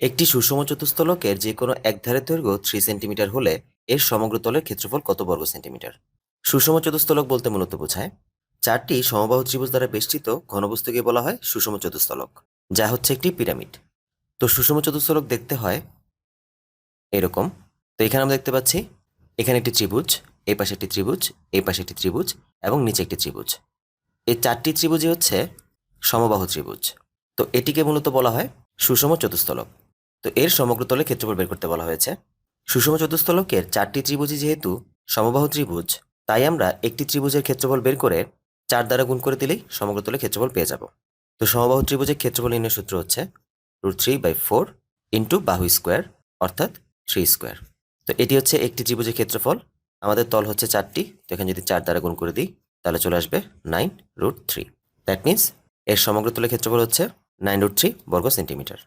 একটি সুষম চতুস্তলকের যে কোনো এক ধারের দৈর্ঘ্য 3 সেন্টিমিটার হলে এর সমগ্র তলের ক্ষেত্রফল কত বর্গ সেন্টিমিটার? সুষম চতুস্তলক বলতে মূলত বোঝায় চারটি সমবাহু ত্রিভুজ দ্বারা বেষ্টিত ঘনবস্তুকে বলা হয় সুষম চতুস্তলক, যা হচ্ছে একটি পিরামিড। তো সুষম চতুস্তলক দেখতে হয় এরকম। তো এখানে আমরা দেখতে পাচ্ছি এখানে একটি ত্রিভুজ, এই পাশে একটি ত্রিভুজ, এই পাশে একটি ত্রিভুজ এবং নিচে একটি ত্রিভুজ। এই চারটি ত্রিভুজই হচ্ছে সমবাহু ত্রিভুজ। তো এটিকে মূলত বলা হয় সুষম চতুস্তলক। তো এর সমগ্র তলে ক্ষেত্রফল বের করতে বলা হয়েছে। সুষম চতুস্তলকের চারটি ত্রিভুজই যেহেতু সমবাহু ত্রিভুজ, তাই আমরা একটি ত্রিভুজের ক্ষেত্রফল বের করে 4 দ্বারা গুণ করে দিলেই সমগ্র তলে ক্ষেত্রফল পেয়ে যাব। তো সমবাহু ত্রিভুজের ক্ষেত্রফল নির্ণয়ের সূত্র হচ্ছে √3/4 ইন্টু বাহু স্কোয়ার, অর্থাৎ 3 স্কোয়ার। তো এটি হচ্ছে একটি ত্রিভুজের ক্ষেত্রফল। আমাদের তল হচ্ছে 4টি, তো এখানে যদি 4 দ্বারা গুণ করে দিই তাহলে চলে আসবে 9√3। দ্যাট মিনস এর সমগ্র তলের ক্ষেত্রফল হচ্ছে 9√3 বর্গ সেন্টিমিটার।